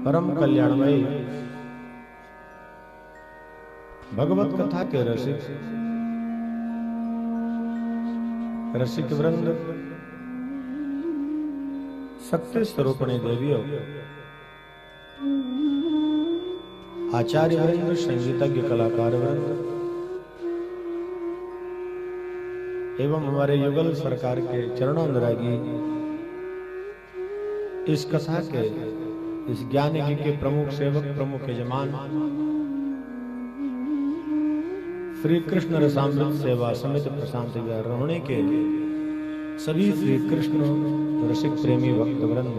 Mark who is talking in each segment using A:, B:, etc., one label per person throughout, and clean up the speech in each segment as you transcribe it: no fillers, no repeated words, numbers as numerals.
A: परम कल्याणमयी भगवत कथा के रसिक वृंद, शक्ति स्वरूपणी देवियों, आचार्य वृंद, संगीतज्ञ कलाकार वृंद एवं हमारे युगल सरकार के चरणानुरागी इस कथा के, इस ज्ञान यज्ञ के प्रमुख सेवक, प्रमुख यजमान श्री कृष्ण रसामृत सेवा समिति प्रशांत विहार रमणी के सभी श्री कृष्ण रसिक प्रेमी भक्त वृंद,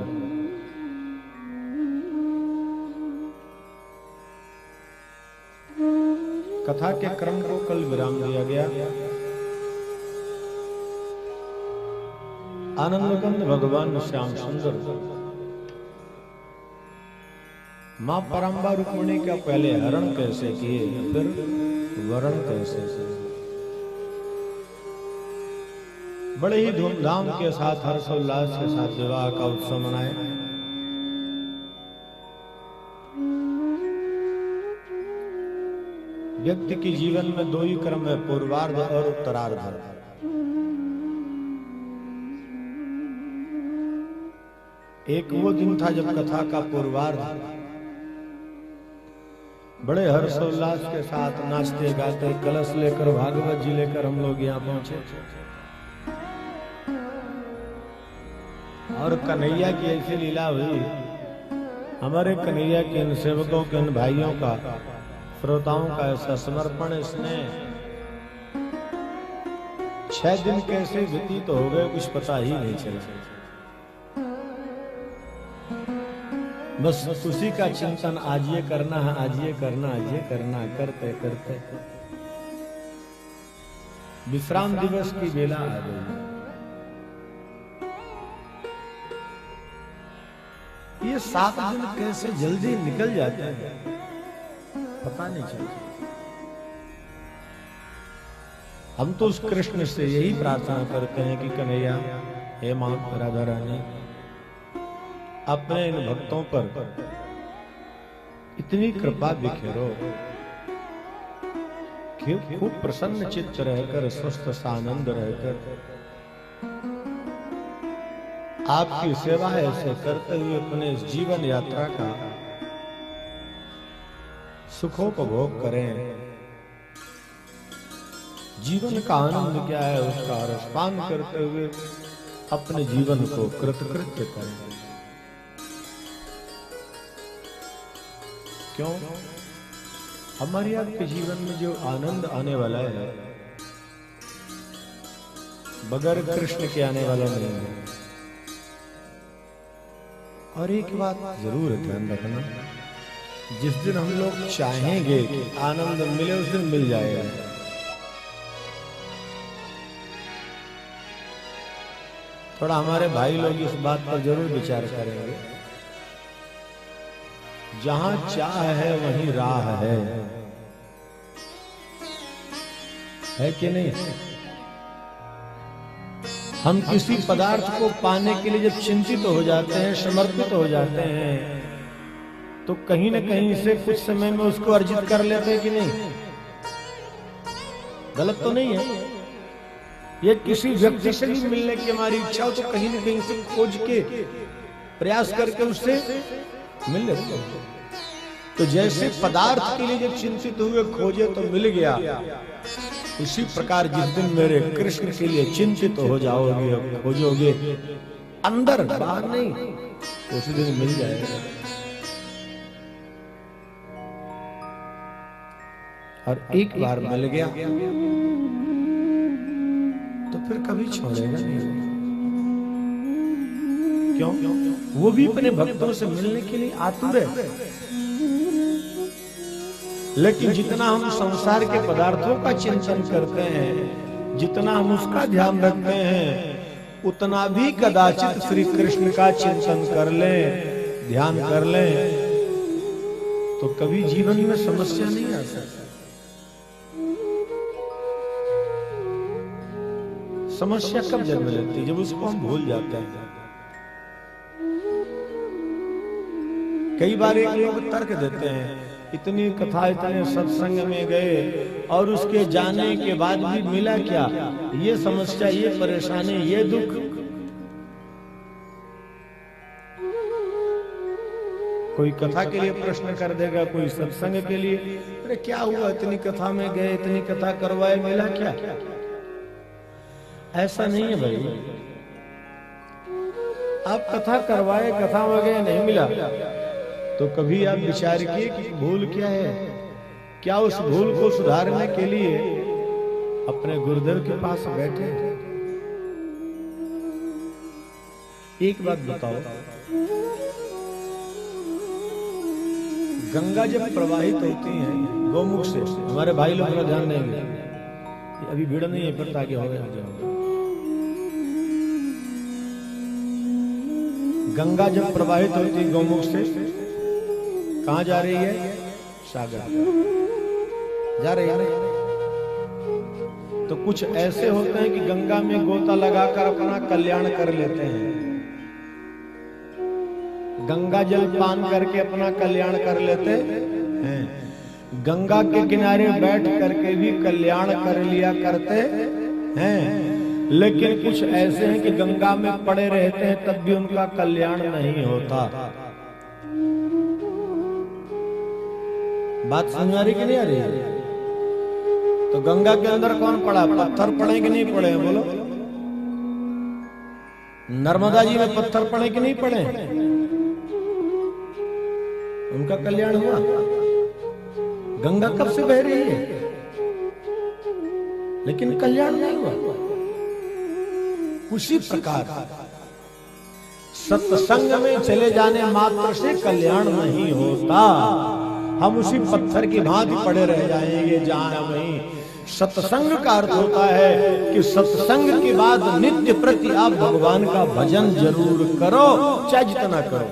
A: कथा के क्रम को कल विराम दिया गया। आनंदकंद भगवान श्याम सुंदर मां परम्बा रुक्मिणी का पहले हरण कैसे किए, फिर वरण कैसे किए। बड़े ही धूमधाम के साथ, हर्षोल्लास के साथ विवाह का उत्सव मनाए। व्यक्ति के जीवन में दो ही क्रम है, पूर्वार्ध और उत्तरार्ध। एक वो दिन था जब कथा का पूर्वार्ध बड़े हर्षोल्लास के साथ नाचते गाते कलश लेकर, भागवत जी लेकर हम लोग यहाँ पहुंचे और कन्हैया की ऐसी लीला हुई। हमारे कन्हैया के इन सेवकों के, इन भाइयों का, श्रोताओं का ऐसा समर्पण, इसने 6 दिन कैसे व्यतीत हो गए कुछ पता ही नहीं चला। बस उसी का चिंतन, आज ये करना है, आज ये करना, आज ये करना, करते करते विश्राम दिवस की बेला आ गई। ये 7 दिन कैसे जल्दी निकल जाते हैं पता नहीं चलता। हम तो उस कृष्ण से यही प्रार्थना करते हैं कि कन्हैया, हे मां राधा रानी, अपने इन भक्तों पर इतनी कृपा बिखेरो कि खूब प्रसन्न चित्त रहकर, स्वस्थ सानंद रहकर आपकी सेवा ऐसे करते हुए अपने इस जीवन यात्रा का सुखोपभोग करें। जीवन का आनंद क्या है उसका रसपान करते हुए अपने जीवन को कृतकृत्य करें। क्यों? हमारे आपके जीवन में जो आनंद आने वाला है बगैर कृष्ण के आने वाला नहीं है। और एक बात जरूर ध्यान रखना, जिस दिन हम लोग चाहेंगे कि आनंद मिले उस दिन मिल जाएगा। थोड़ा हमारे भाई लोग इस बात पर जरूर विचार करेंगे। जहां चाह है वहीं राह है कि नहीं? हम किसी पदार्थ को पाने के लिए जब चिंतित हो जाते हैं, समर्पित हो जाते हैं, तो कहीं न कहीं से कुछ समय में उसको अर्जित कर लेते हैं कि नहीं? गलत तो नहीं है। ये किसी व्यक्ति से भी मिलने की हमारी इच्छा हो तो कहीं न कहीं से खोज के प्रयास करके उससे मिल लेते हैं। तो जैसे पदार्थ के लिए जब चिंतित हुए, खोजे तो मिल गया, उसी प्रकार जिस दिन मेरे कृष्ण के लिए चिंतित हो जाओगे, खोजोगे अंदर, बाहर नहीं, तो उसी दिन मिल जाएगा। और एक बार मिल गया तो फिर कभी छोड़ेगा नहीं। क्यों? वो भी अपने भक्तों से मिलने के लिए आतुर है। लेकिन जितना हम संसार के पदार्थों का चिंतन करते हैं, जितना हम उसका ध्यान रखते हैं, उतना भी कदाचित श्री कृष्ण का चिंतन कर लें, ध्यान कर लें, तो कभी जीवन में समस्या नहीं आ सकती। समस्या कब जन्म लेती है? जब उसको हम भूल जाते हैं। कई बार एक लोग तर्क देते हैं, इतनी कथा, इतने सत्संग में गए और उसके जाने के बाद भी मिला क्या? ये समस्या, ये परेशानी, ये दुख। कोई कथा के लिए प्रश्न कर देगा, कोई सत्संग के लिए, अरे क्या हुआ, इतनी कथा में गए, इतनी कथा करवाए, मिला क्या? ऐसा नहीं है भाई। आप कथा करवाए, कथा में गए, नहीं मिला, तो कभी आप विचार किए कि भूल क्या है? क्या उस भूल को सुधारने के लिए अपने गुरुदेव के पास बैठे? एक बात बताओ, गंगा जब प्रवाहित होती है गौमुख से, हमारे भाई लोग थोड़ा ध्यान देंगे, अभी भीड़ नहीं है पर आगे हो गया। गंगा जब प्रवाहित होती है गौमुख से, कहां जा रही है? सागर जा रही है। तो कुछ ऐसे होते हैं कि गंगा में गोता लगाकर अपना कल्याण कर लेते हैं, गंगा जल पान करके अपना कल्याण कर लेते हैं, गंगा के किनारे बैठ करके भी कल्याण कर लिया करते हैं। लेकिन कुछ ऐसे हैं कि गंगा में पड़े रहते हैं तब भी उनका कल्याण नहीं होता। बात समझ आ रही कि नहीं आ रही? तो गंगा के अंदर कौन पड़ा? पत्थर पड़े कि नहीं पड़े? बोलो। नर्मदा जी में पत्थर पड़े कि नहीं पड़े? उनका कल्याण हुआ। गंगा कब से बह रही है, लेकिन कल्याण नहीं हुआ। उसी प्रकार सत्संग में चले जाने मात्र से कल्याण नहीं होता। हम उसी पत्थर की भांति पड़े रह जाएंगे जहां वहीं। सत्संग का अर्थ होता है कि सत्संग के बाद नित्य प्रति आप भगवान का भजन जरूर करो, चाहे जितना करो।